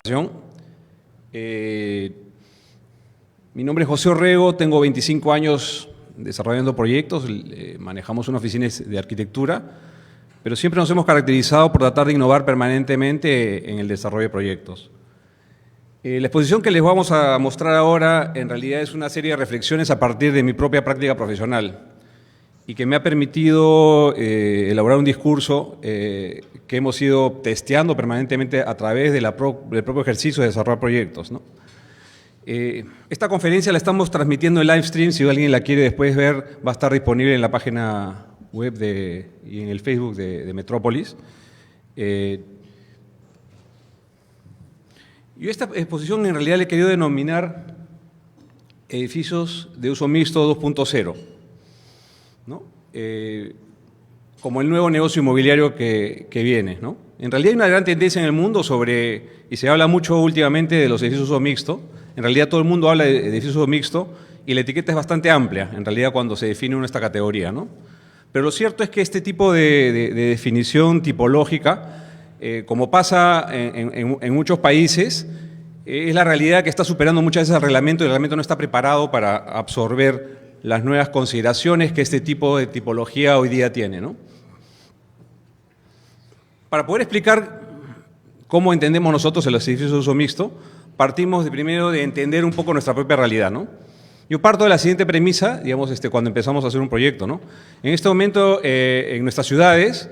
presentación. Mi nombre es José Orrego, tengo 25 años desarrollando proyectos, manejamos una oficina de arquitectura, pero siempre nos hemos caracterizado por tratar de innovar permanentemente en el desarrollo de proyectos. La exposición que les vamos a mostrar ahora en realidad es una serie de reflexiones a partir de mi propia práctica profesional y que me ha permitido elaborar un discurso que hemos ido testeando permanentemente a través de del propio ejercicio de desarrollar proyectos, ¿no? Esta conferencia la estamos transmitiendo en live stream, si alguien la quiere después ver, va a estar disponible en la página web y en el Facebook de Metrópolis. Yo esta exposición en realidad le he querido denominar edificios de uso mixto 2.0, ¿no? Como el nuevo negocio inmobiliario que viene, ¿no? En realidad hay una gran tendencia en el mundo y se habla mucho últimamente de los edificios de uso mixto. En realidad todo el mundo habla de edificios de uso mixto y la etiqueta es bastante amplia, en realidad cuando se define uno esta categoría, ¿no? Pero lo cierto es que este tipo de definición tipológica, como pasa en muchos países, es la realidad que está superando muchas veces el reglamento y el reglamento no está preparado para absorber las nuevas consideraciones que este tipo de tipología hoy día tiene, ¿no? Para poder explicar cómo entendemos nosotros los edificios de uso mixto, partimos primero de entender un poco nuestra propia realidad, ¿no? Yo parto de la siguiente premisa, digamos, cuando empezamos a hacer un proyecto, ¿no? En este momento, en nuestras ciudades,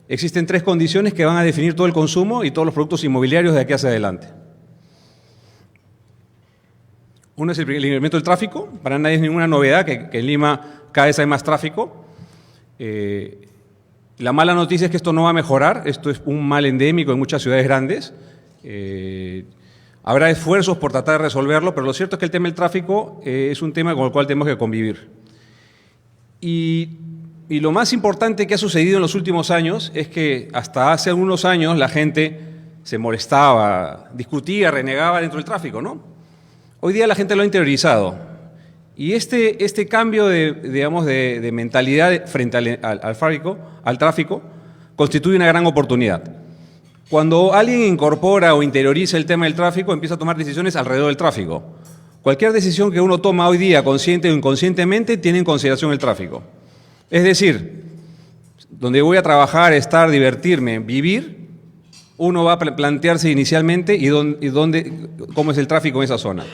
existen tres condiciones que van a definir todo el consumo y todos los productos inmobiliarios de aquí hacia adelante. Uno es el incremento del tráfico. Para nadie es ninguna novedad que en Lima cada vez hay más tráfico. La mala noticia es que esto no va a mejorar. Esto es un mal endémico en muchas ciudades grandes. Habrá esfuerzos por tratar de resolverlo, pero lo cierto es que el tema del tráfico es un tema con el cual tenemos que convivir. Y lo más importante que ha sucedido en los últimos años es que hasta hace algunos años la gente se molestaba, discutía, renegaba dentro del tráfico, ¿no? Hoy día la gente lo ha interiorizado. Y este cambio de mentalidad frente al tráfico, constituye una gran oportunidad. Cuando alguien incorpora o interioriza el tema del tráfico, empieza a tomar decisiones alrededor del tráfico. Cualquier decisión que uno toma hoy día, consciente o inconscientemente, tiene en consideración el tráfico. Es decir, donde voy a trabajar, estar, divertirme, vivir, uno va a plantearse inicialmente cómo es el tráfico en esa zona.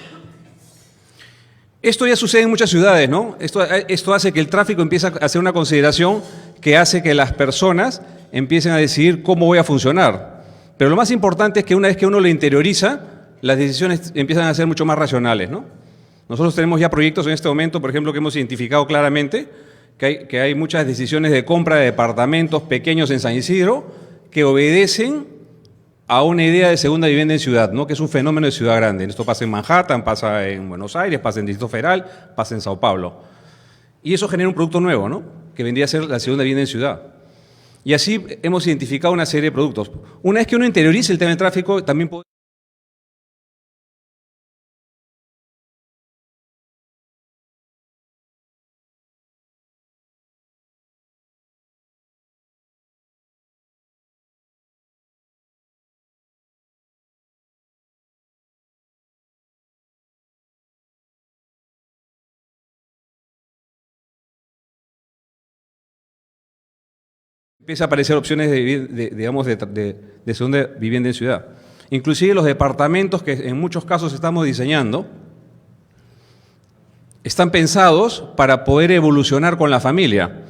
Esto ya sucede en muchas ciudades, ¿no? Esto hace que el tráfico empiece a ser una consideración que hace que las personas empiecen a decidir cómo voy a funcionar. Pero lo más importante es que una vez que uno lo interioriza, las decisiones empiezan a ser mucho más racionales, ¿no? Nosotros tenemos ya proyectos en este momento, por ejemplo, que hemos identificado claramente que hay muchas decisiones de compra de departamentos pequeños en San Isidro que obedecen a una idea de segunda vivienda en ciudad, ¿no? Que es un fenómeno de ciudad grande. Esto pasa en Manhattan, pasa en Buenos Aires, pasa en Distrito Federal, pasa en Sao Paulo. Y eso genera un producto nuevo, ¿no? Que vendría a ser la segunda vivienda en ciudad. Y así hemos identificado una serie de productos. Una vez que uno interioriza el tema del tráfico, también puede... Empieza a aparecer opciones de segunda vivienda en ciudad. Inclusive los departamentos que en muchos casos estamos diseñando están pensados para poder evolucionar con la familia.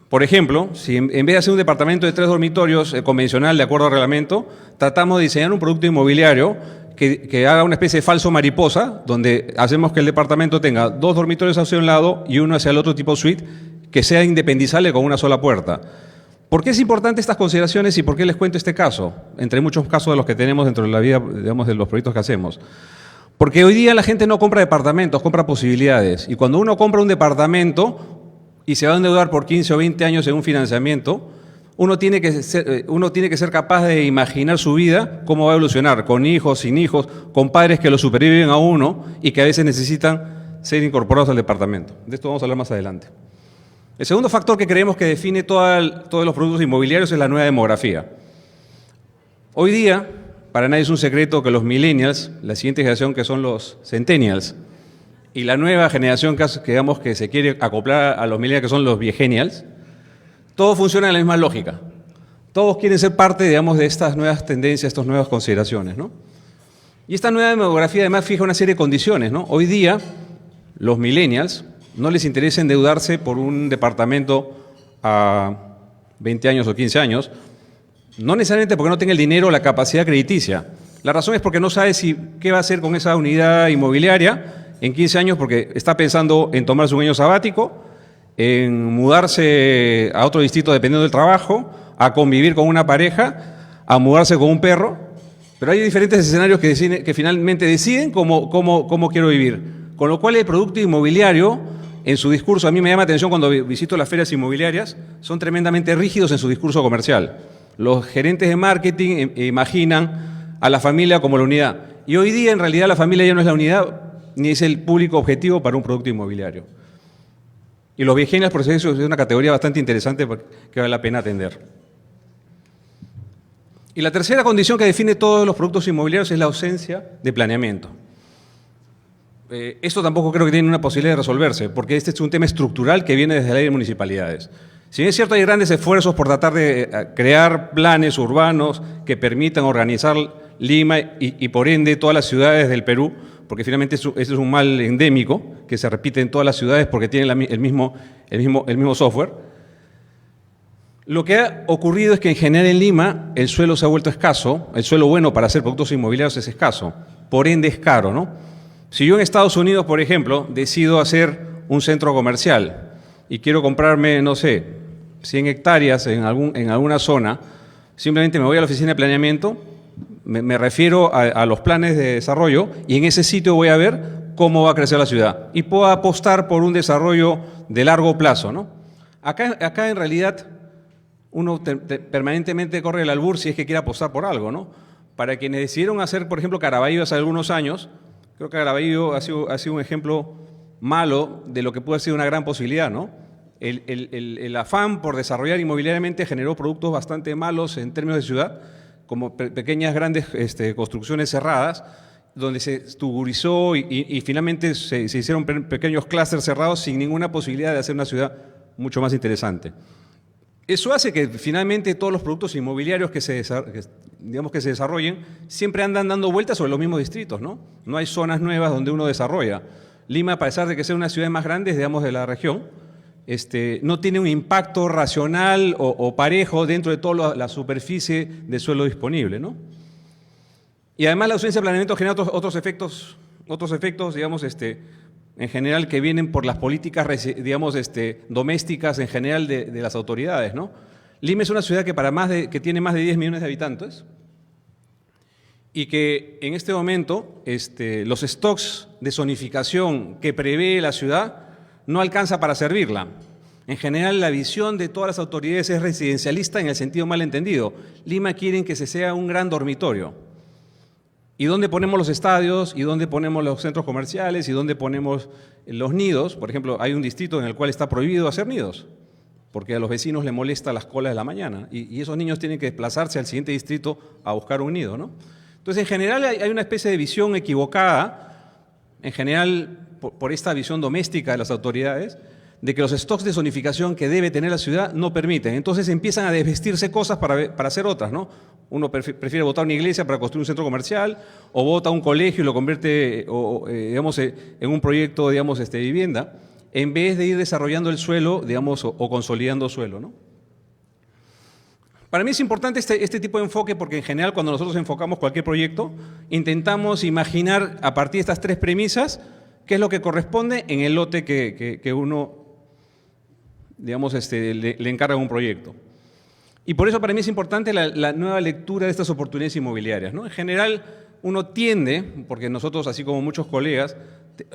Por ejemplo, si en vez de hacer un departamento de 3 dormitorios convencional de acuerdo al reglamento, tratamos de diseñar un producto inmobiliario que haga una especie de falso mariposa, donde hacemos que el departamento tenga 2 dormitorios hacia un lado y uno hacia el otro tipo suite, que sea independizable con una sola puerta. ¿Por qué es importante estas consideraciones y por qué les cuento este caso? Entre muchos casos de los que tenemos dentro de la vida, digamos, de los proyectos que hacemos. Porque hoy día la gente no compra departamentos, compra posibilidades. Y cuando uno compra un departamento y se va a endeudar por 15 o 20 años en un financiamiento, uno tiene que ser capaz de imaginar su vida, cómo va a evolucionar, con hijos, sin hijos, con padres que lo superviven a uno y que a veces necesitan ser incorporados al departamento. De esto vamos a hablar más adelante. El segundo factor que creemos que define todos los productos inmobiliarios es la nueva demografía. Hoy día, para nadie es un secreto que los millennials, la siguiente generación que son los centennials, y la nueva generación digamos, que se quiere acoplar a los millennials que son los viegenials, todo funciona en la misma lógica. Todos quieren ser parte, digamos, de estas nuevas tendencias, estas nuevas consideraciones, ¿no? Y esta nueva demografía además fija una serie de condiciones, ¿no? Hoy día, los millennials no les interesa endeudarse por un departamento a 20 años o 15 años, no necesariamente porque no tenga el dinero o la capacidad crediticia. La razón es porque no sabe qué va a hacer con esa unidad inmobiliaria en 15 años, porque está pensando en tomarse un año sabático, en mudarse a otro distrito dependiendo del trabajo, a convivir con una pareja, a mudarse con un perro. Pero hay diferentes escenarios que finalmente deciden cómo quiero vivir. Con lo cual el producto inmobiliario, en su discurso, a mí me llama la atención cuando visito las ferias inmobiliarias, son tremendamente rígidos en su discurso comercial. Los gerentes de marketing imaginan a la familia como la unidad. Y hoy día, en realidad, la familia ya no es la unidad, ni es el público objetivo para un producto inmobiliario. Y los viegenials, por eso, es una categoría bastante interesante que vale la pena atender. Y la tercera condición que define todos los productos inmobiliarios es la ausencia de planeamiento. Esto tampoco creo que tiene una posibilidad de resolverse, porque este es un tema estructural que viene desde la ley de municipalidades. Si bien es cierto, hay grandes esfuerzos por tratar de crear planes urbanos que permitan organizar Lima y por ende todas las ciudades del Perú, porque finalmente eso es un mal endémico que se repite en todas las ciudades porque tienen el mismo software. Lo que ha ocurrido es que en general en Lima el suelo se ha vuelto escaso, el suelo bueno para hacer productos inmobiliarios es escaso, por ende es caro, ¿no? Si yo en Estados Unidos, por ejemplo, decido hacer un centro comercial y quiero comprarme, no sé, 100 hectáreas en alguna zona, simplemente me voy a la oficina de planeamiento, me refiero a los planes de desarrollo y en ese sitio voy a ver cómo va a crecer la ciudad y puedo apostar por un desarrollo de largo plazo, ¿no? Acá en realidad uno permanentemente corre el albur si es que quiere apostar por algo, ¿no? Para quienes decidieron hacer, por ejemplo, Caraballo hace algunos años, creo que Caraballo ha sido un ejemplo malo de lo que puede ser una gran posibilidad, ¿no? El afán por desarrollar inmobiliariamente generó productos bastante malos en términos de ciudad, como pequeñas, grandes construcciones cerradas, donde se tuburizó y finalmente se hicieron pequeños clústeres cerrados sin ninguna posibilidad de hacer una ciudad mucho más interesante. Eso hace que finalmente todos los productos inmobiliarios que se desarrollen siempre andan dando vueltas sobre los mismos distritos, ¿no? No hay zonas nuevas donde uno desarrolla. Lima, a pesar de que sea una ciudad más grande, digamos, de la región, no tiene un impacto racional o parejo dentro de toda la superficie de suelo disponible, ¿no? Y además la ausencia de planeamiento genera otros efectos, digamos, en general que vienen por las políticas, digamos, domésticas en general de las autoridades, ¿no? Lima es una ciudad que tiene más de 10 millones de habitantes y que en este momento los stocks de zonificación que prevé la ciudad no alcanza para servirla. En general, la visión de todas las autoridades es residencialista en el sentido mal entendido. Lima quieren que se sea un gran dormitorio. ¿Y dónde ponemos los estadios? ¿Y dónde ponemos los centros comerciales? ¿Y dónde ponemos los nidos? Por ejemplo, hay un distrito en el cual está prohibido hacer nidos, porque a los vecinos les molesta las colas de la mañana, y esos niños tienen que desplazarse al siguiente distrito a buscar un nido, ¿no? Entonces, en general, hay una especie de visión equivocada, en general, por esta visión doméstica de las autoridades, de que los stocks de zonificación que debe tener la ciudad no permiten. Entonces empiezan a desvestirse cosas para hacer otras, ¿no? Uno prefiere botar una iglesia para construir un centro comercial, o bota un colegio y lo convierte, digamos, en un proyecto, digamos, de vivienda, en vez de ir desarrollando el suelo, digamos, o consolidando suelo, ¿no? Para mí es importante este tipo de enfoque porque en general cuando nosotros enfocamos cualquier proyecto, intentamos imaginar a partir de estas tres premisas qué es lo que corresponde en el lote que uno, digamos, le encarga un proyecto. Y por eso para mí es importante la nueva lectura de estas oportunidades inmobiliarias, ¿no? En general uno tiende, porque nosotros, así como muchos colegas,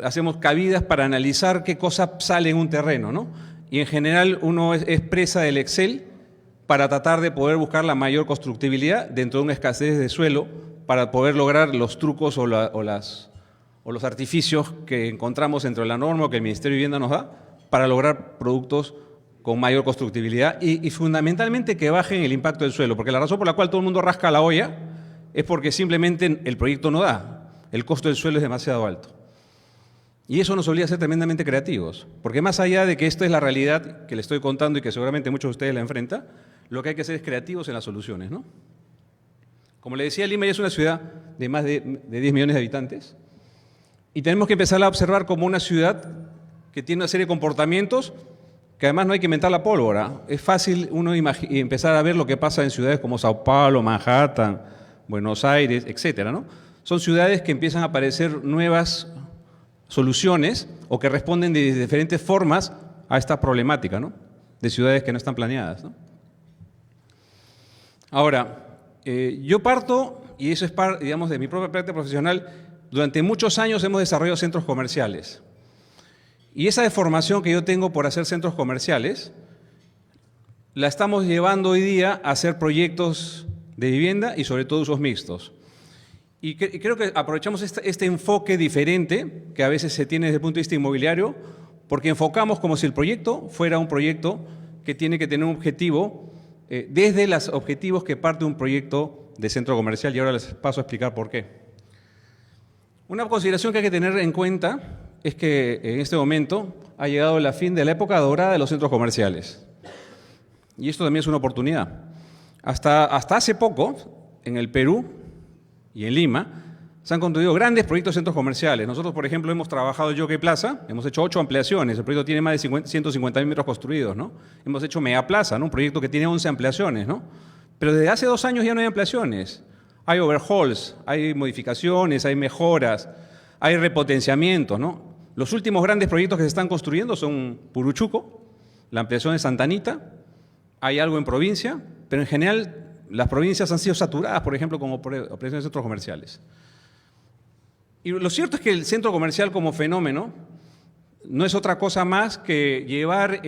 hacemos cabidas para analizar qué cosa sale en un terreno, ¿no? Y en general uno es presa del Excel para tratar de poder buscar la mayor constructibilidad dentro de una escasez de suelo para poder lograr los trucos o los artificios que encontramos entre la norma o que el Ministerio de Vivienda nos da para lograr productos con mayor constructibilidad y fundamentalmente que bajen el impacto del suelo, porque la razón por la cual todo el mundo rasca la olla es porque simplemente el proyecto no da. El costo del suelo es demasiado alto. Y eso nos obliga a ser tremendamente creativos, porque más allá de que esta es la realidad que le estoy contando y que seguramente muchos de ustedes la enfrentan, lo que hay que hacer es creativos en las soluciones, ¿no? Como le decía, Lima ya es una ciudad de más de 10 millones de habitantes y tenemos que empezar a observar como una ciudad que tiene una serie de comportamientos que además no hay que inventar la pólvora. Es fácil uno empezar a ver lo que pasa en ciudades como Sao Paulo, Manhattan, Buenos Aires, etcétera, ¿no? Son ciudades que empiezan a aparecer nuevas soluciones o que responden de diferentes formas a esta problemática, ¿no? De ciudades que no están planeadas, ¿no? Ahora, yo parto, y eso es parte, digamos, de mi propia práctica profesional, durante muchos años hemos desarrollado centros comerciales. Y esa deformación que yo tengo por hacer centros comerciales, la estamos llevando hoy día a hacer proyectos de vivienda y sobre todo usos mixtos. Y creo que aprovechamos este enfoque diferente que a veces se tiene desde el punto de vista inmobiliario, porque enfocamos como si el proyecto fuera un proyecto que tiene que tener un objetivo desde los objetivos que parte un proyecto de centro comercial, y ahora les paso a explicar por qué. Una consideración que hay que tener en cuenta es que en este momento ha llegado el fin de la época dorada de los centros comerciales. Y esto también es una oportunidad. Hasta hace poco, en el Perú y en Lima, se han construido grandes proyectos de centros comerciales. Nosotros, por ejemplo, hemos trabajado en Jockey Plaza, hemos hecho 8 ampliaciones, el proyecto tiene más de 150.000 metros construidos, ¿no? Hemos hecho Mega Plaza, ¿no? Un proyecto que tiene 11 ampliaciones, ¿no? Pero desde hace 2 años ya no hay ampliaciones. Hay overhauls, hay modificaciones, hay mejoras, hay repotenciamientos, ¿no? Los últimos grandes proyectos que se están construyendo son Puruchuco, la ampliación de Santa Anita, hay algo en provincia, pero en general las provincias han sido saturadas, por ejemplo, como operaciones de centros comerciales. Y lo cierto es que el centro comercial como fenómeno no es otra cosa más que llevar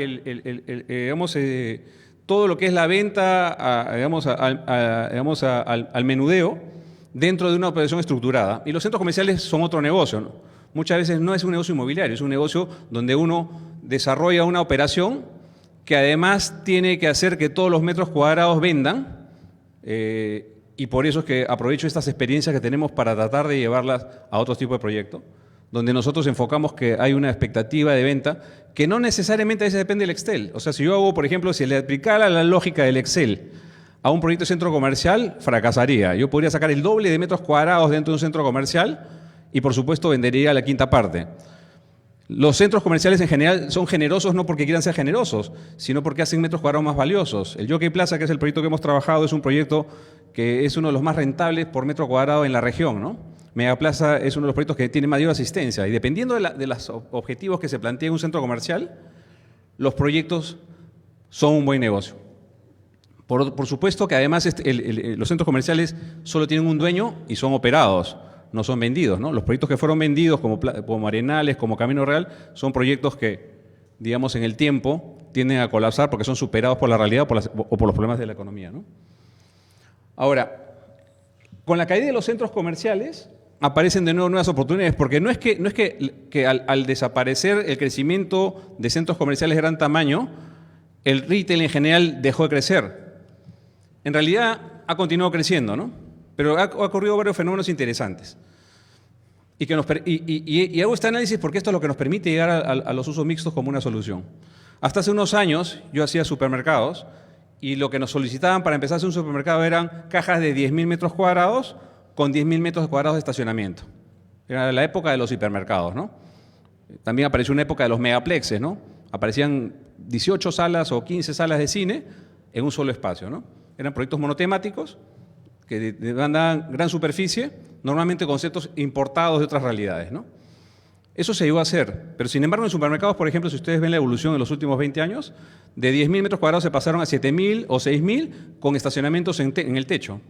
todo lo que es la venta al menudeo dentro de una operación estructurada. Y los centros comerciales son otro negocio, ¿no? Muchas veces no es un negocio inmobiliario, es un negocio donde uno desarrolla una operación que además tiene que hacer que todos los metros cuadrados vendan, y por eso es que aprovecho estas experiencias que tenemos para tratar de llevarlas a otros tipos de proyectos, donde nosotros enfocamos que hay una expectativa de venta que no necesariamente a veces depende del Excel. O sea, si yo hago, por ejemplo, si le aplicara la lógica del Excel a un proyecto de centro comercial, fracasaría. Yo podría sacar el doble de metros cuadrados dentro de un centro comercial y, por supuesto, vendería la quinta parte. Los centros comerciales en general son generosos no porque quieran ser generosos, sino porque hacen metros cuadrados más valiosos. El Jockey Plaza, que es el proyecto que hemos trabajado, es un proyecto que es uno de los más rentables por metro cuadrado en la región, ¿no? Mega Plaza es uno de los proyectos que tiene mayor asistencia y dependiendo de los objetivos que se plantea en un centro comercial, los proyectos son un buen negocio. Por supuesto que además los centros comerciales solo tienen un dueño y son operados, no son vendidos, ¿no? Los proyectos que fueron vendidos como Arenales, como Camino Real, son proyectos que, digamos, en el tiempo tienden a colapsar porque son superados por la realidad o por los problemas de la economía, ¿no? Ahora, con la caída de los centros comerciales aparecen de nuevo nuevas oportunidades, porque no es que al desaparecer el crecimiento de centros comerciales de gran tamaño, el retail en general dejó de crecer. En realidad ha continuado creciendo, ¿no? Pero ha ocurrido varios fenómenos interesantes. Y hago este análisis porque esto es lo que nos permite llegar a los usos mixtos como una solución. Hasta hace unos años yo hacía supermercados y lo que nos solicitaban para empezar a hacer un supermercado eran cajas de 10.000 metros cuadrados con 10.000 metros cuadrados de estacionamiento. Era la época de los hipermercados, ¿no? También apareció una época de los megaplexes, ¿no? Aparecían 18 salas o 15 salas de cine en un solo espacio, ¿no? Eran proyectos monotemáticos que demandaban gran superficie, normalmente conceptos importados de otras realidades, ¿no? Eso se llegó a hacer, pero sin embargo en supermercados, por ejemplo, si ustedes ven la evolución en los últimos 20 años, de 10.000 metros cuadrados se pasaron a 7.000 o 6.000 con estacionamientos en el techo,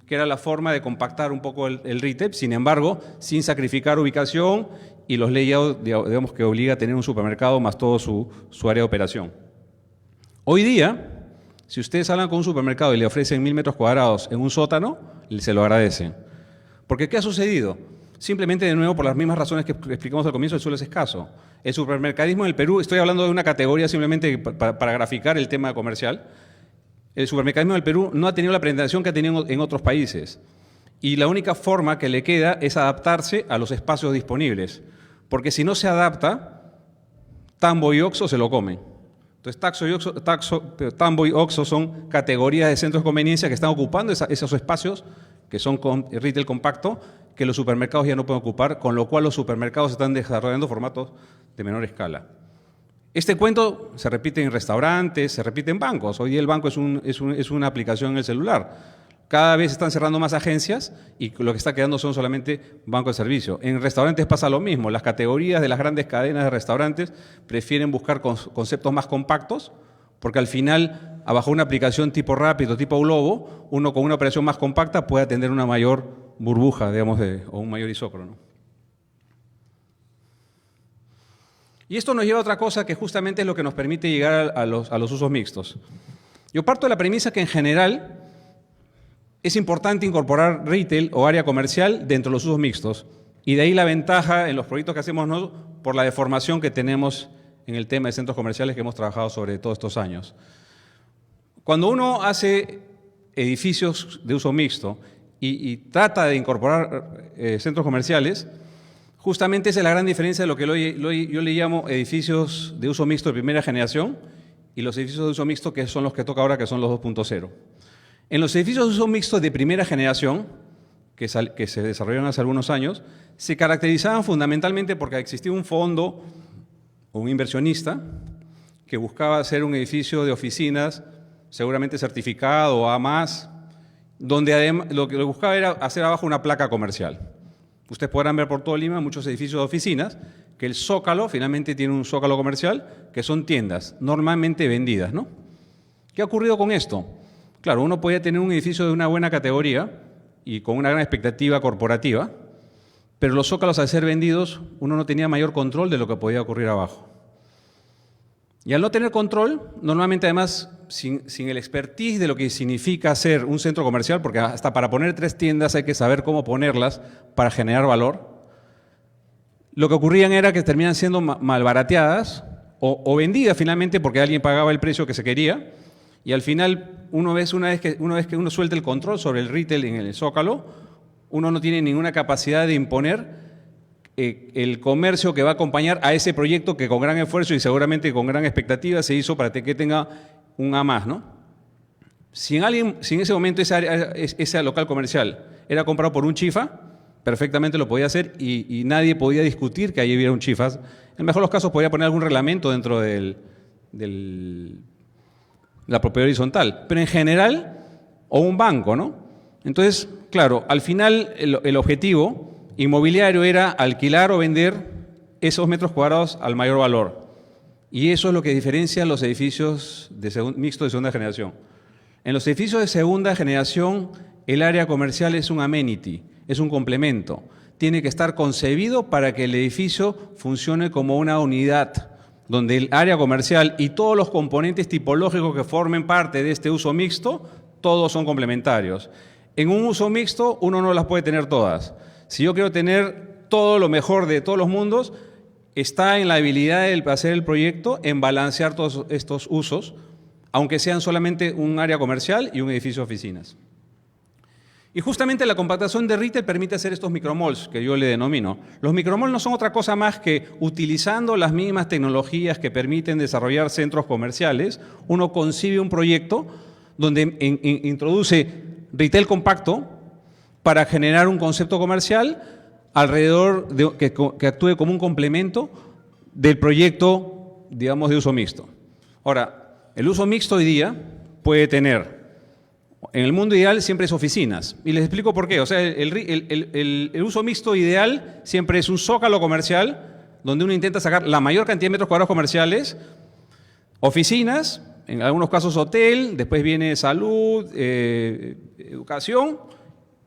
que era la forma de compactar un poco el retail, sin embargo, sin sacrificar ubicación y los layouts, digamos, que obliga a tener un supermercado más todo su área de operación. Hoy día, si ustedes hablan con un supermercado y le ofrecen 1.000 metros cuadrados en un sótano, se lo agradecen. Porque ¿qué ha sucedido? Simplemente, de nuevo, por las mismas razones que explicamos al comienzo, el suelo es escaso. El supermercadismo en el Perú, estoy hablando de una categoría simplemente para graficar el tema comercial, el supermercadismo en el Perú no ha tenido la presentación que ha tenido en otros países. y la única forma que le queda es adaptarse a los espacios disponibles, porque si no se adapta, Tambo y Oxxo se lo comen. Entonces, Tambo y Oxxo son categorías de centros de conveniencia que están ocupando esos espacios que son retail compacto, que los supermercados ya no pueden ocupar, con lo cual los supermercados están desarrollando formatos de menor escala. Este cuento se repite en restaurantes, se repite en bancos. Hoy día el banco es una aplicación en el celular. Cada vez están cerrando más agencias y lo que está quedando son solamente bancos de servicio. En restaurantes pasa lo mismo. Las categorías de las grandes cadenas de restaurantes prefieren buscar conceptos más compactos porque al final, bajo una aplicación tipo Rápido, tipo Globo, uno con una operación más compacta puede atender una mayor burbuja, digamos, o un mayor isócrono, ¿no? Y esto nos lleva a otra cosa que justamente es lo que nos permite llegar a los usos mixtos. Yo parto de la premisa que en general es importante incorporar retail o área comercial dentro de los usos mixtos. Y de ahí la ventaja en los proyectos que hacemos nosotros por la deformación que tenemos en el tema de centros comerciales que hemos trabajado sobre todos estos años. Cuando uno hace edificios de uso mixto y trata de incorporar centros comerciales, justamente esa es la gran diferencia de lo que yo le llamo edificios de uso mixto de primera generación y los edificios de uso mixto que son los que toca ahora, que son los 2.0. En los edificios de uso mixto de primera generación, que se desarrollaron hace algunos años, se caracterizaban fundamentalmente porque existía un fondo o un inversionista que buscaba hacer un edificio de oficinas, seguramente certificado A+, donde además lo que buscaba era hacer abajo una placa comercial. Ustedes podrán ver por todo Lima muchos edificios de oficinas que el zócalo finalmente tiene un zócalo comercial que son tiendas normalmente vendidas, ¿no? ¿Qué ha ocurrido con esto? Claro, uno podía tener un edificio de una buena categoría y con una gran expectativa corporativa, pero los zócalos al ser vendidos uno no tenía mayor control de lo que podía ocurrir abajo. Y al no tener control, normalmente además sin el expertise de lo que significa hacer un centro comercial, porque hasta para poner 3 tiendas hay que saber cómo ponerlas para generar valor, lo que ocurrían era que terminan siendo malbarateadas o vendidas finalmente porque alguien pagaba el precio que se quería y al final una vez que uno suelta el control sobre el retail en el zócalo, uno no tiene ninguna capacidad de imponer el comercio que va a acompañar a ese proyecto que con gran esfuerzo y seguramente con gran expectativa se hizo para que tenga un A+, ¿no? Si en ese momento ese local comercial era comprado por un chifa, perfectamente lo podía hacer y nadie podía discutir que ahí hubiera un chifa. En el mejor de los casos podía poner algún reglamento dentro de la propiedad horizontal, pero en general, o un banco, ¿no? Entonces, claro, al final el objetivo inmobiliario era alquilar o vender esos metros cuadrados al mayor valor. Y eso es lo que diferencia los edificios mixtos de segunda generación. En los edificios de segunda generación, el área comercial es un amenity, es un complemento. Tiene que estar concebido para que el edificio funcione como una unidad, donde el área comercial y todos los componentes tipológicos que formen parte de este uso mixto, todos son complementarios. En un uso mixto, uno no las puede tener todas. Si yo quiero tener todo lo mejor de todos los mundos, está en la habilidad de hacer el proyecto, en balancear todos estos usos, aunque sean solamente un área comercial y un edificio de oficinas. Y justamente la compactación de retail permite hacer estos micromalls, que yo le denomino. Los micromalls no son otra cosa más que, utilizando las mismas tecnologías que permiten desarrollar centros comerciales, uno concibe un proyecto donde introduce retail compacto para generar un concepto comercial alrededor que actúe como un complemento del proyecto, digamos, de uso mixto. Ahora, el uso mixto hoy día puede tener, en el mundo ideal siempre es oficinas, y les explico por qué. O sea, el uso mixto ideal siempre es un zócalo comercial donde uno intenta sacar la mayor cantidad de metros cuadrados comerciales, oficinas, en algunos casos hotel, después viene salud, educación,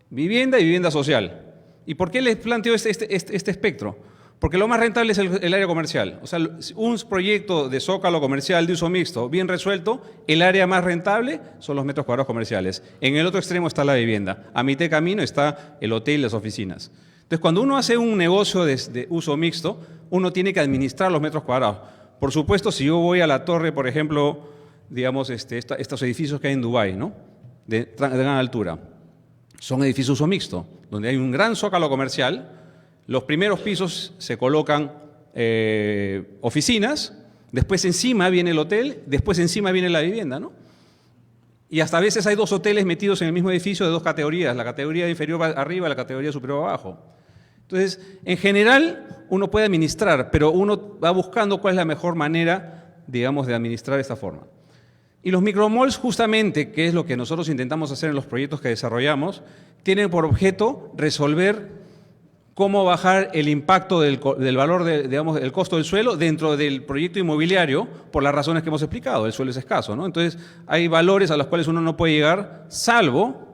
vivienda y vivienda social. ¿Y por qué les planteo este espectro? Porque lo más rentable es el área comercial. O sea, un proyecto de zócalo comercial de uso mixto bien resuelto, el área más rentable son los metros cuadrados comerciales. En el otro extremo está la vivienda. A mitad de camino está el hotel y las oficinas. Entonces, cuando uno hace un negocio de uso mixto, uno tiene que administrar los metros cuadrados. Por supuesto, si yo voy a la torre, por ejemplo, digamos, estos edificios que hay en Dubái, ¿no? De gran altura. son edificios de uso mixto, donde hay un gran zócalo comercial. Los primeros pisos se colocan oficinas, después encima viene el hotel, después encima viene la vivienda, ¿no? Y hasta a veces hay dos hoteles metidos en el mismo edificio de dos categorías, la categoría inferior arriba y la categoría superior abajo. Entonces, en general, uno puede administrar, pero uno va buscando cuál es la mejor manera, digamos, de administrar de esta forma. Y los micromalls, justamente, que es lo que nosotros intentamos hacer en los proyectos que desarrollamos, tienen por objeto resolver cómo bajar el impacto del valor, digamos, el costo del suelo dentro del proyecto inmobiliario por las razones que hemos explicado. El suelo es escaso, ¿no? Entonces, hay valores a los cuales uno no puede llegar, salvo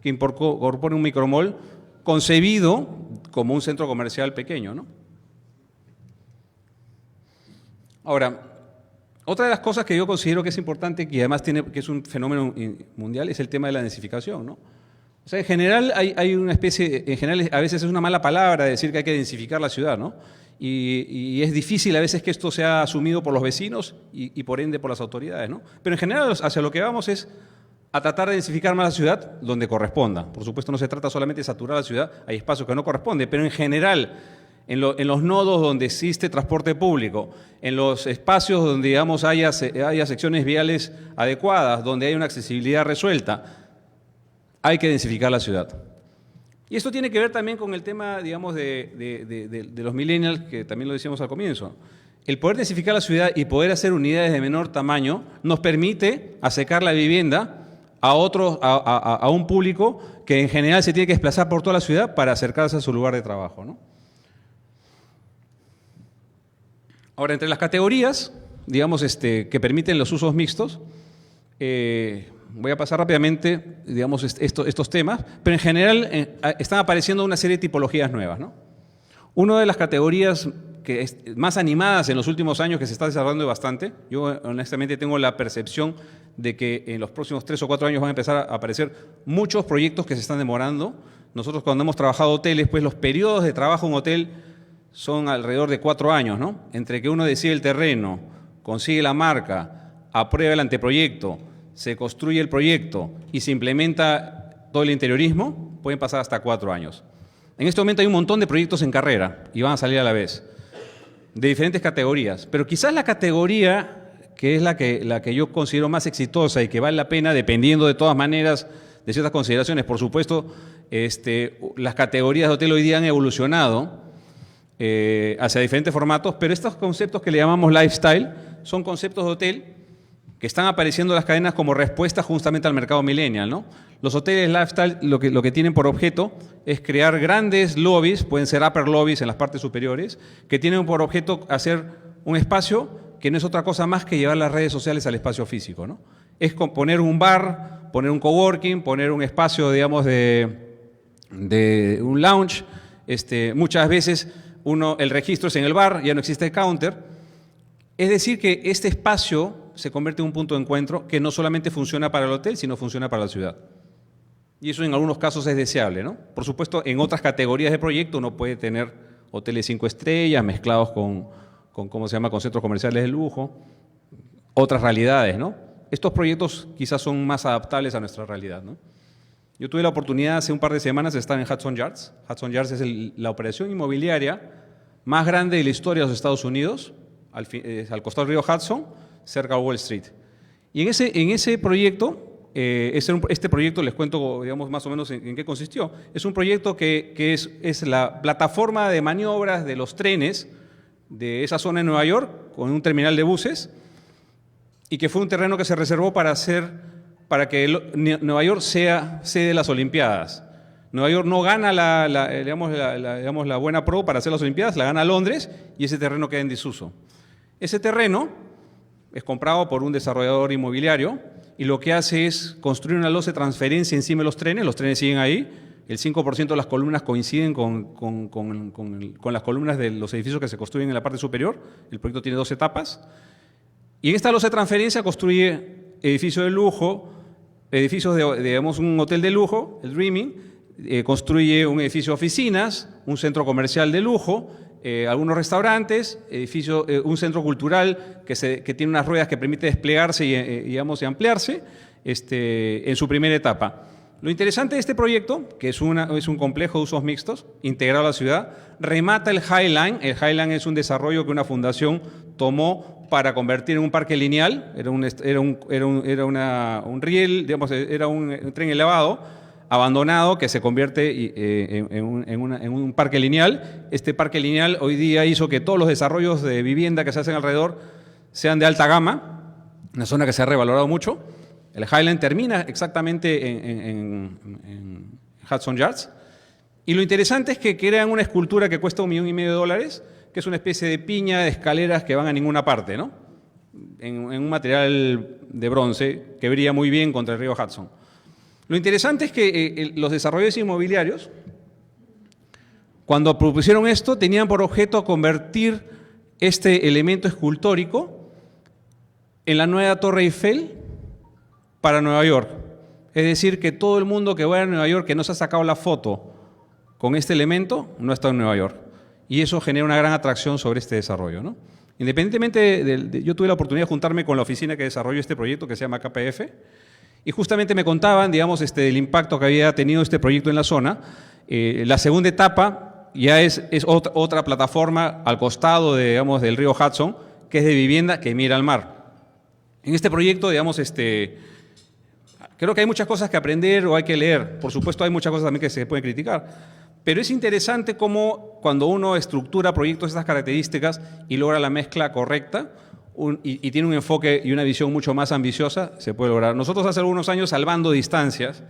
que incorpore un micromall concebido como un centro comercial pequeño, ¿no? Ahora, otra de las cosas que yo considero que es importante, que además que es un fenómeno mundial, es el tema de la densificación, ¿no? O sea, en general hay una especie, en general a veces es una mala palabra decir que hay que densificar la ciudad, ¿no? Y es difícil a veces que esto sea asumido por los vecinos y por ende por las autoridades, ¿no? Pero en general hacia lo que vamos es a tratar de densificar más la ciudad donde corresponda. Por supuesto no se trata solamente de saturar la ciudad, hay espacios que no corresponden, pero en general en los nodos donde existe transporte público, en los espacios donde, digamos, haya secciones viales adecuadas, donde hay una accesibilidad resuelta, hay que densificar la ciudad. Y esto tiene que ver también con el tema, digamos, de los millennials, que también lo decíamos al comienzo. El poder densificar la ciudad y poder hacer unidades de menor tamaño nos permite acercar la vivienda a un público que en general se tiene que desplazar por toda la ciudad para acercarse a su lugar de trabajo, ¿no? Ahora, entre las categorías, digamos, que permiten los usos mixtos, voy a pasar rápidamente, digamos, estos temas, pero en general están apareciendo una serie de tipologías nuevas, ¿no? Una de las categorías más animadas en los últimos años, que se está desarrollando bastante, yo honestamente tengo la percepción de que en los próximos 3 o 4 años van a empezar a aparecer muchos proyectos que se están demorando. Nosotros cuando hemos trabajado hoteles, pues los periodos de trabajo en un hotel son alrededor de 4 años, ¿no? Entre que uno decide el terreno, consigue la marca, aprueba el anteproyecto, se construye el proyecto y se implementa todo el interiorismo, pueden pasar hasta 4 años. En este momento hay un montón de proyectos en carrera y van a salir a la vez, de diferentes categorías, pero quizás la categoría que es la que yo considero más exitosa y que vale la pena, dependiendo de todas maneras de ciertas consideraciones. Por supuesto, las categorías de hotel hoy día han evolucionado hacia diferentes formatos, pero estos conceptos que le llamamos lifestyle son conceptos de hotel que están apareciendo en las cadenas como respuesta justamente al mercado millennial, ¿no? Los hoteles lifestyle lo que tienen por objeto es crear grandes lobbies, pueden ser upper lobbies en las partes superiores, que tienen por objeto hacer un espacio que no es otra cosa más que llevar las redes sociales al espacio físico, ¿no? Es poner un bar, poner un coworking, poner un espacio, digamos, de un lounge. Muchas veces el registro es en el bar, ya no existe el counter. Es decir, que este espacio se convierte en un punto de encuentro que no solamente funciona para el hotel, sino funciona para la ciudad. Y eso en algunos casos es deseable, ¿no? Por supuesto, en otras categorías de proyecto uno puede tener hoteles 5 estrellas mezclados con ¿cómo se llama?, con centros comerciales de lujo, otras realidades, ¿no? Estos proyectos quizás son más adaptables a nuestra realidad, ¿no? Yo tuve la oportunidad hace un par de semanas de estar en Hudson Yards. Hudson Yards es la operación inmobiliaria más grande de la historia de los Estados Unidos, al costado del río Hudson, cerca de Wall Street. Y en ese proyecto, este proyecto les cuento, digamos, más o menos en qué consistió. Es un proyecto que es la plataforma de maniobras de los trenes de esa zona de Nueva York, con un terminal de buses, y que fue un terreno que se reservó para que Nueva York sea sede de las Olimpiadas. Nueva York no gana la buena pro para hacer las Olimpiadas, la gana Londres, y ese terreno queda en desuso. Ese terreno es comprado por un desarrollador inmobiliario y lo que hace es construir una losa de transferencia encima de los trenes siguen ahí, el 5% de las columnas coinciden con las columnas de los edificios que se construyen en la parte superior. El proyecto tiene 2 etapas. Y en esta losa de transferencia construye edificios de lujo, edificios digamos, un hotel de lujo, el Dreaming, construye un edificio de oficinas, un centro comercial de lujo, algunos restaurantes, un centro cultural que tiene unas ruedas que permite desplegarse y ampliarse en su primera etapa. Lo interesante de este proyecto, que es un complejo de usos mixtos integrado a la ciudad, remata el High Line. El High Line es un desarrollo que una fundación tomó para convertir en un parque lineal. Era un riel, digamos, era un tren elevado abandonado que se convierte en un parque lineal. Este parque lineal hoy día hizo que todos los desarrollos de vivienda que se hacen alrededor sean de alta gama, una zona que se ha revalorado mucho. El Highland termina exactamente en Hudson Yards. Y lo interesante es que crean una escultura que cuesta $1,5 millones, que es una especie de piña de escaleras que van a ninguna parte, ¿no? En un material de bronce que brilla muy bien contra el río Hudson. Lo interesante es que los desarrolladores inmobiliarios, cuando propusieron esto, tenían por objeto convertir este elemento escultórico en la nueva Torre Eiffel para Nueva York. Es decir, que todo el mundo que vaya a Nueva York que no se ha sacado la foto con este elemento, no está en Nueva York. Y eso genera una gran atracción sobre este desarrollo, ¿no? Independientemente yo tuve la oportunidad de juntarme con la oficina que desarrolló este proyecto, que se llama KPF, y justamente me contaban, digamos, del impacto que había tenido este proyecto en la zona. La segunda etapa ya es otra plataforma al costado, digamos, del río Hudson, que es de vivienda que mira al mar. En este proyecto, digamos, creo que hay muchas cosas que aprender o hay que leer. Por supuesto, hay muchas cosas también que se pueden criticar. Pero es interesante cómo cuando uno estructura proyectos de estas características y logra la mezcla correcta y tiene un enfoque y una visión mucho más ambiciosa, se puede lograr. Nosotros hace algunos años, salvando distancias,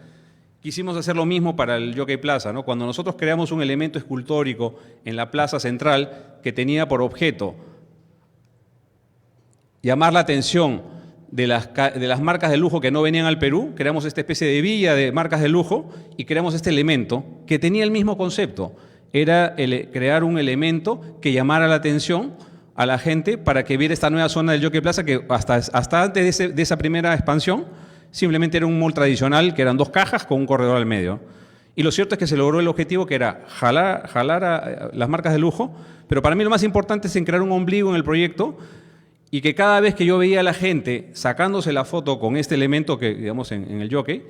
quisimos hacer lo mismo para el Jockey Plaza, ¿no? Cuando nosotros creamos un elemento escultórico en la plaza central que tenía por objeto llamar la atención de las marcas de lujo que no venían al Perú, creamos esta especie de villa de marcas de lujo y creamos este elemento que tenía el mismo concepto. Era crear un elemento que llamara la atención a la gente para que viera esta nueva zona del Jockey Plaza que hasta antes de esa primera expansión simplemente era un mall tradicional que eran 2 cajas con un corredor al medio. Y lo cierto es que se logró el objetivo que era jalar a las marcas de lujo, pero para mí lo más importante es en crear un ombligo en el proyecto y que cada vez que yo veía a la gente sacándose la foto con este elemento que, digamos, en el jockey,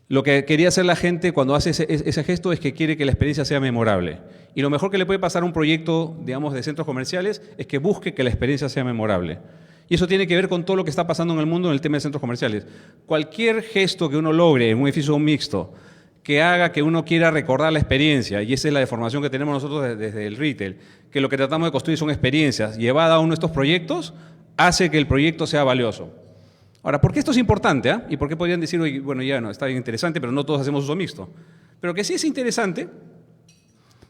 lo que quería hacer la gente cuando hace ese gesto es que quiere que la experiencia sea memorable. Y lo mejor que le puede pasar a un proyecto, digamos, de centros comerciales es que busque que la experiencia sea memorable. Y eso tiene que ver con todo lo que está pasando en el mundo en el tema de centros comerciales. Cualquier gesto que uno logre en un edificio mixto que haga que uno quiera recordar la experiencia, y esa es la deformación que tenemos nosotros desde el retail, que lo que tratamos de construir son experiencias, llevada a uno de estos proyectos, hace que el proyecto sea valioso. Ahora, ¿por qué esto es importante? ¿Y por qué podrían decir, oye, bueno, ya no, está bien interesante, pero no todos hacemos uso mixto? Pero que sí es interesante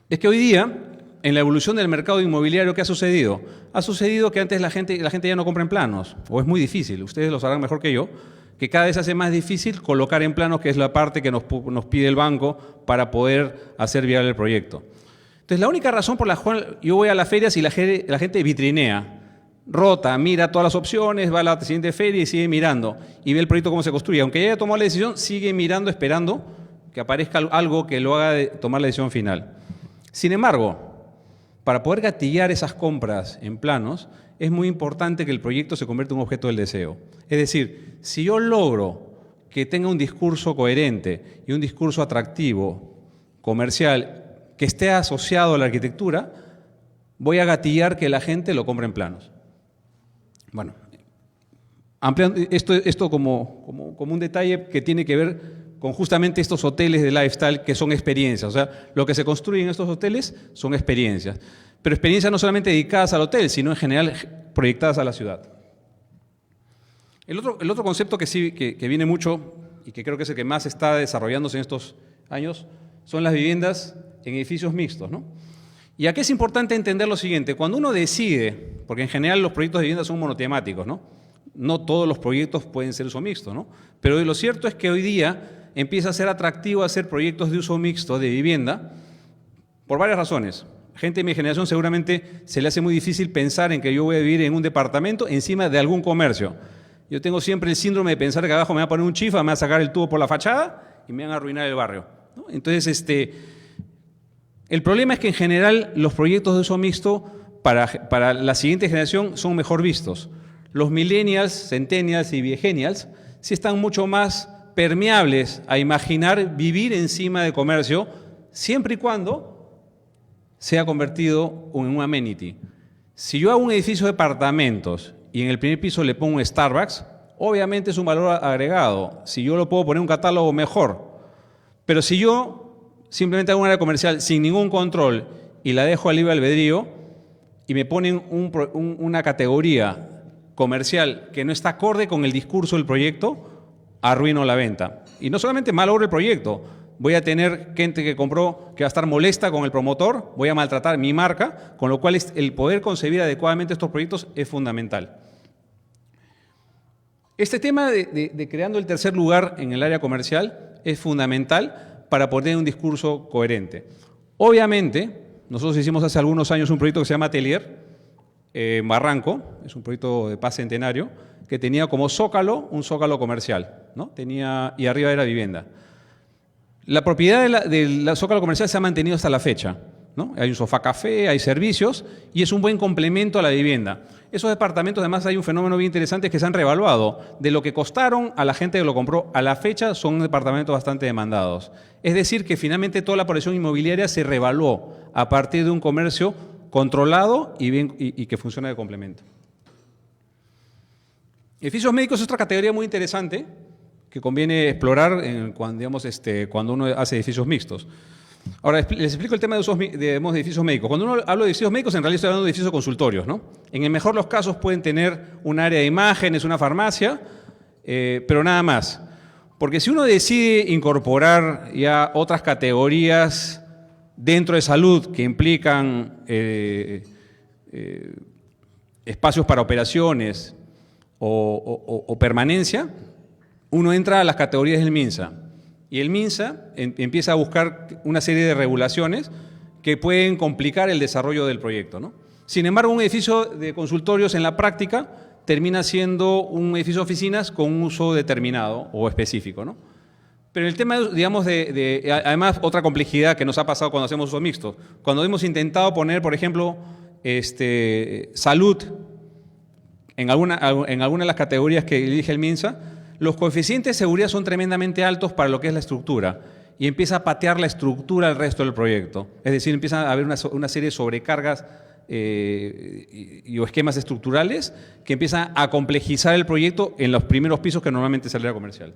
es que hoy día, en la evolución del mercado inmobiliario, ¿qué ha sucedido? Ha sucedido que antes la gente ya no compra en planos, o es muy difícil, ustedes lo sabrán mejor que yo, que cada vez se hace más difícil colocar en planos, que es la parte que nos pide el banco para poder hacer viable el proyecto. Entonces, la única razón por la cual yo voy a las ferias y la gente vitrinea, rota, mira todas las opciones, va a la siguiente feria y sigue mirando y ve el proyecto cómo se construye. Aunque ya haya tomado la decisión, sigue mirando, esperando que aparezca algo que lo haga tomar la decisión final. Sin embargo, para poder gatillar esas compras en planos, es muy importante que el proyecto se convierta en un objeto del deseo. Es decir, si yo logro que tenga un discurso coherente y un discurso atractivo, comercial, que esté asociado a la arquitectura, voy a gatillar que la gente lo compre en planos. Bueno, ampliando esto como un detalle que tiene que ver con justamente estos hoteles de lifestyle que son experiencias. O sea, lo que se construye en estos hoteles son experiencias. Pero experiencias no solamente dedicadas al hotel, sino en general proyectadas a la ciudad. El otro concepto que viene mucho y que creo que es el que más está desarrollándose en estos años son las viviendas en edificios mixtos, ¿no? Y aquí es importante entender lo siguiente. Cuando uno decide, porque en general los proyectos de vivienda son monotemáticos, ¿no? No todos los proyectos pueden ser uso mixto, ¿no? Pero lo cierto es que hoy día empieza a ser atractivo hacer proyectos de uso mixto de vivienda por varias razones. Gente de mi generación seguramente se le hace muy difícil pensar en que yo voy a vivir en un departamento encima de algún comercio. Yo tengo siempre el síndrome de pensar que abajo me va a poner un chifa, me va a sacar el tubo por la fachada y me van a arruinar el barrio, ¿no? Entonces, el problema es que en general los proyectos de uso mixto para la siguiente generación son mejor vistos. Los millennials, centennials y viegenials sí están mucho más permeables a imaginar vivir encima de comercio, siempre y cuando sea convertido en un amenity. Si yo hago un edificio de departamentos y en el primer piso le pongo un Starbucks, obviamente es un valor agregado. Si yo lo puedo poner en un catálogo, mejor. Pero si yo simplemente hago un área comercial sin ningún control y la dejo al libre albedrío y me ponen una categoría comercial que no está acorde con el discurso del proyecto, arruino la venta. Y no solamente malogro el proyecto, voy a tener gente que compró que va a estar molesta con el promotor, voy a maltratar mi marca, con lo cual el poder concebir adecuadamente estos proyectos es fundamental. Este tema de creando el tercer lugar en el área comercial es fundamental para poner un discurso coherente. Obviamente, nosotros hicimos hace algunos años un proyecto que se llama Atelier, en Barranco, es un proyecto de paz centenario, que tenía como zócalo un zócalo comercial, ¿no? Y arriba era vivienda. La propiedad del zócalo comercial se ha mantenido hasta la fecha, ¿no? Hay un sofá café, hay servicios y es un buen complemento a la vivienda. Esos departamentos, además, hay un fenómeno bien interesante, es que se han revaluado. De lo que costaron a la gente que lo compró a la fecha, son departamentos bastante demandados. Es decir, que finalmente toda la población inmobiliaria se revaluó a partir de un comercio controlado y que funciona de complemento. Edificios médicos es otra categoría muy interesante que conviene explorar cuando uno hace edificios mixtos. Ahora, les explico el tema de edificios médicos. Cuando uno habla de edificios médicos, en realidad estoy hablando de edificios consultorios, ¿no? En el mejor de los casos pueden tener un área de imágenes, una farmacia, pero nada más. Porque si uno decide incorporar ya otras categorías dentro de salud que implican espacios para operaciones o permanencia, uno entra a las categorías del MINSA. Y el MINSA empieza a buscar una serie de regulaciones que pueden complicar el desarrollo del proyecto, ¿no? Sin embargo, un edificio de consultorios en la práctica termina siendo un edificio de oficinas con un uso determinado o específico, ¿no? Pero el tema, digamos, además, otra complejidad que nos ha pasado cuando hacemos usos mixtos. Cuando hemos intentado poner, por ejemplo, salud en alguna de las categorías que elige el MINSA, los coeficientes de seguridad son tremendamente altos para lo que es la estructura y empieza a patear la estructura al resto del proyecto. Es decir, empieza a haber una serie de sobrecargas o esquemas estructurales que empiezan a complejizar el proyecto en los primeros pisos que normalmente es el área comercial.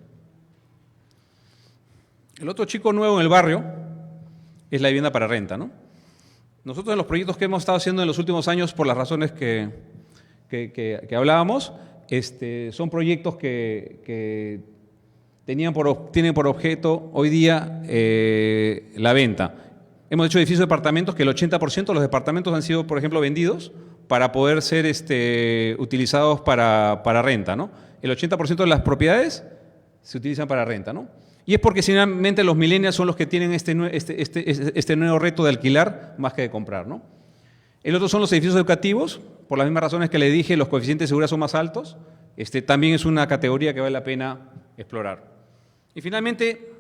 El otro chico nuevo en el barrio es la vivienda para renta, ¿no? Nosotros en los proyectos que hemos estado haciendo en los últimos años, por las razones que hablábamos, son proyectos que tienen por objeto hoy día la venta. Hemos hecho edificios de departamentos que el 80% de los departamentos han sido, por ejemplo, vendidos para poder ser utilizados para renta, ¿no? El 80% de las propiedades se utilizan para renta, ¿no? Y es porque finalmente los millennials son los que tienen este nuevo reto de alquilar más que de comprar, ¿no? El otro son los edificios educativos, por las mismas razones que le dije, los coeficientes de seguridad son más altos. También es una categoría que vale la pena explorar. Y finalmente,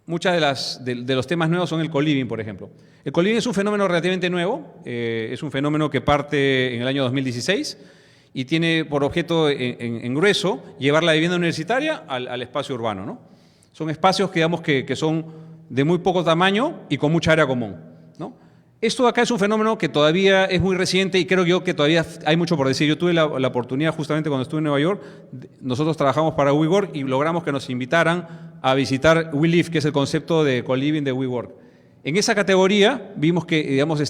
muchas de los temas nuevos son el co-living, por ejemplo. El co-living es un fenómeno relativamente nuevo, es un fenómeno que parte en el año 2016 y tiene por objeto en grueso llevar la vivienda universitaria al espacio urbano, ¿no? Son espacios que son de muy poco tamaño y con mucha área común, ¿no? Esto acá es un fenómeno que todavía es muy reciente y creo yo que todavía hay mucho por decir. Yo tuve la oportunidad justamente cuando estuve en Nueva York, nosotros trabajamos para WeWork y logramos que nos invitaran a visitar WeLive, que es el concepto de co-living de WeWork. En esa categoría vimos que, digamos,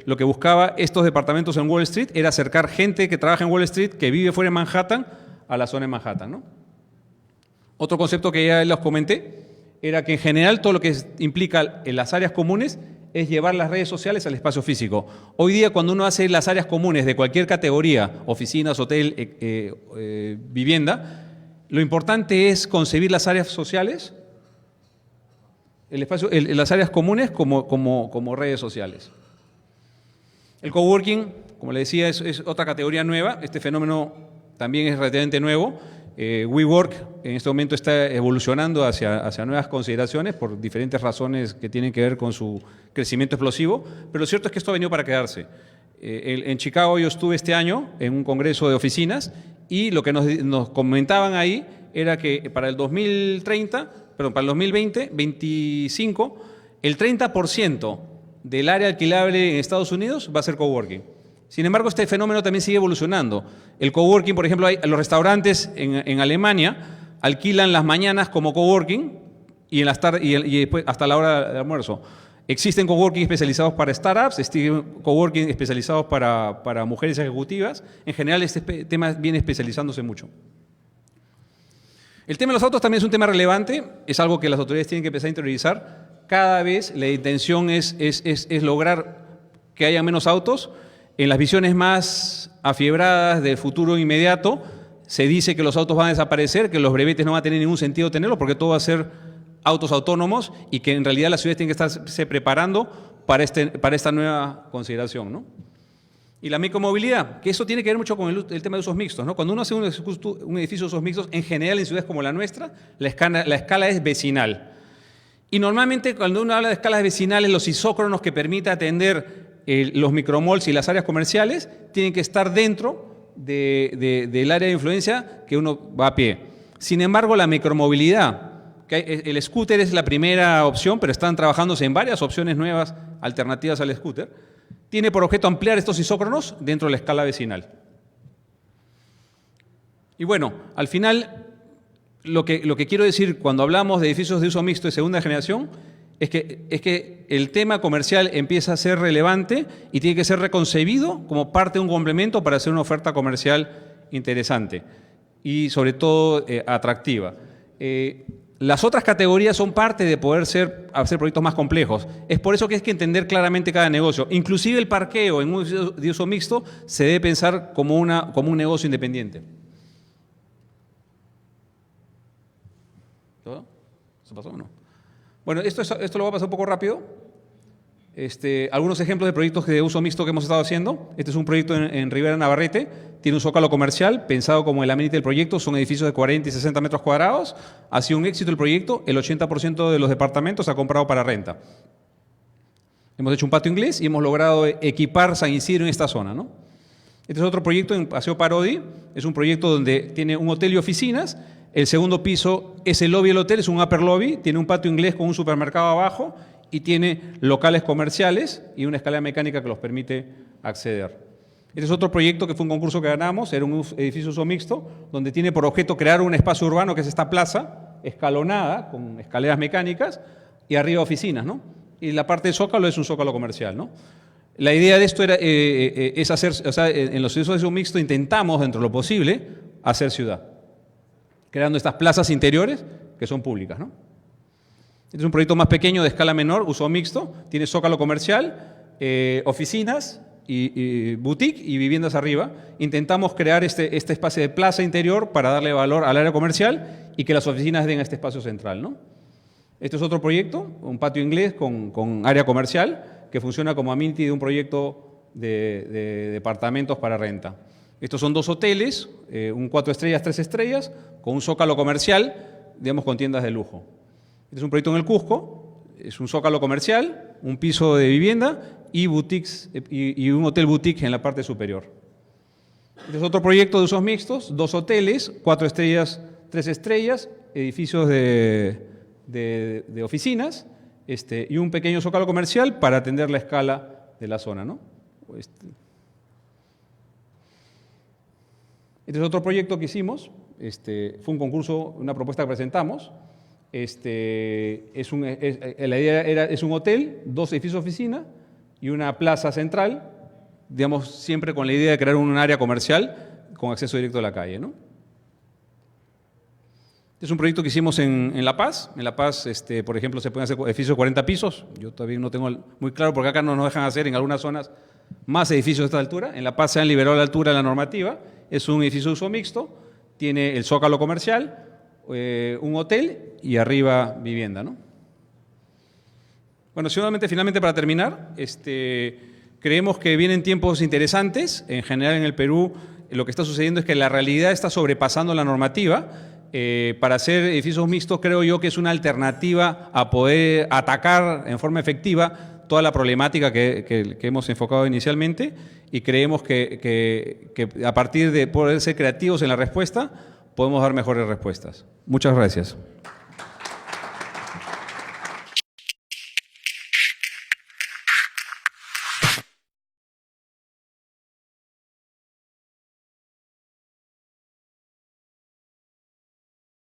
lo que buscaba estos departamentos en Wall Street era acercar gente que trabaja en Wall Street, que vive fuera de Manhattan, a la zona de Manhattan, ¿no? Otro concepto que ya les comenté era que en general todo lo que implica en las áreas comunes es llevar las redes sociales al espacio físico. Hoy día, cuando uno hace las áreas comunes de cualquier categoría, oficinas, hotel, vivienda, lo importante es concebir las áreas sociales, las áreas comunes como redes sociales. El coworking, como le decía, es otra categoría nueva. Este fenómeno también es relativamente nuevo. WeWork en este momento está evolucionando hacia nuevas consideraciones por diferentes razones que tienen que ver con su crecimiento explosivo, pero lo cierto es que esto ha venido para quedarse. En Chicago yo estuve este año en un congreso de oficinas y lo que nos comentaban ahí era que para el 2030, perdón, para el 2020, 25, el 30% del área alquilable en Estados Unidos va a ser coworking. Sin embargo, este fenómeno también sigue evolucionando. El coworking, por ejemplo, los restaurantes en Alemania alquilan las mañanas como coworking y en las tardes y después hasta la hora del almuerzo. Existen coworking especializados para startups, existen coworking especializados para mujeres ejecutivas. En general, este tema viene especializándose mucho. El tema de los autos también es un tema relevante, es algo que las autoridades tienen que empezar a interiorizar. Cada vez la intención es lograr que haya menos autos. En las visiones más afiebradas del futuro inmediato, se dice que los autos van a desaparecer, que los brevetes no va a tener ningún sentido tenerlos porque todo va a ser autos autónomos y que en realidad las ciudades tienen que estarse preparando para esta nueva consideración, ¿no? Y la micromovilidad, que eso tiene que ver mucho con el tema de usos mixtos, ¿no? Cuando uno hace un edificio de usos mixtos, en general en ciudades como la nuestra, la escala es vecinal. Y normalmente cuando uno habla de escalas vecinales, los isócronos que permita atender los micromalls y las áreas comerciales tienen que estar dentro del área de influencia que uno va a pie. Sin embargo, la micromovilidad, que el scooter es la primera opción, pero están trabajándose en varias opciones nuevas alternativas al scooter, tiene por objeto ampliar estos isócronos dentro de la escala vecinal. Y bueno, al final, lo que quiero decir cuando hablamos de edificios de uso mixto de segunda generación es que el tema comercial empieza a ser relevante y tiene que ser reconcebido como parte de un complemento para hacer una oferta comercial interesante y sobre todo atractiva. Las otras categorías son parte de poder hacer proyectos más complejos. Es por eso que hay que entender claramente cada negocio. Inclusive el parqueo en un edificio de uso mixto se debe pensar como un negocio independiente. ¿Todo? ¿Se pasó o no? Bueno, esto lo voy a pasar un poco rápido. Algunos ejemplos de proyectos de uso mixto que hemos estado haciendo. Este es un proyecto en Rivera Navarrete. Tiene un zócalo comercial pensado como el amenity del proyecto. Son edificios de 40 y 60 metros cuadrados. Ha sido un éxito el proyecto. El 80% de los departamentos se ha comprado para renta. Hemos hecho un patio inglés y hemos logrado equipar San Isidro en esta zona, ¿no? Este es otro proyecto en Paseo Parodi. Es un proyecto donde tiene un hotel y oficinas. El segundo piso es el lobby del hotel, es un upper lobby. Tiene un patio inglés con un supermercado abajo y tiene locales comerciales y una escalera mecánica que los permite acceder. Este es otro proyecto que fue un concurso que ganamos, era un edificio de uso mixto, donde tiene por objeto crear un espacio urbano que es esta plaza, escalonada, con escaleras mecánicas, y arriba oficinas, ¿no? Y la parte del zócalo es un zócalo comercial, ¿no? La idea de esto es hacer, o sea, en los edificios de uso mixto intentamos, dentro de lo posible, hacer ciudad, creando estas plazas interiores que son públicas, ¿no? Este es un proyecto más pequeño de escala menor, uso mixto, tiene zócalo comercial, oficinas y boutique y viviendas arriba. Intentamos crear este espacio de plaza interior para darle valor al área comercial y que las oficinas den a este espacio central, ¿no? Este es otro proyecto, un patio inglés con área comercial que funciona como amenity de un proyecto de departamentos para renta. Estos son dos hoteles, un 4 estrellas, 3 estrellas, con un zócalo comercial, digamos, con tiendas de lujo. Este es un proyecto en el Cusco, es un zócalo comercial, un piso de vivienda y boutiques y un hotel boutique en la parte superior. Este es otro proyecto de usos mixtos, 2 hoteles, 4 estrellas, 3 estrellas, edificios de oficinas y un pequeño zócalo comercial para atender la escala de la zona, ¿no? Este es otro proyecto que hicimos, fue un concurso, una propuesta que presentamos. La idea es un hotel, 2 edificios de oficina y una plaza central, digamos, siempre con la idea de crear un área comercial con acceso directo a la calle, ¿no? Este es un proyecto que hicimos en La Paz. En La Paz, por ejemplo, se pueden hacer edificios de 40 pisos. Yo todavía no tengo muy claro porque acá no nos dejan hacer en algunas zonas más edificios de esta altura. En La Paz se han liberado la altura de la normativa. Es un edificio de uso mixto, tiene el zócalo comercial, un hotel y arriba vivienda, ¿no? Bueno, finalmente para terminar, creemos que vienen tiempos interesantes. En general en el Perú lo que está sucediendo es que la realidad está sobrepasando la normativa. Para hacer edificios mixtos creo yo que es una alternativa a poder atacar en forma efectiva toda la problemática que hemos enfocado inicialmente y creemos que a partir de poder ser creativos en la respuesta podemos dar mejores respuestas. Muchas gracias.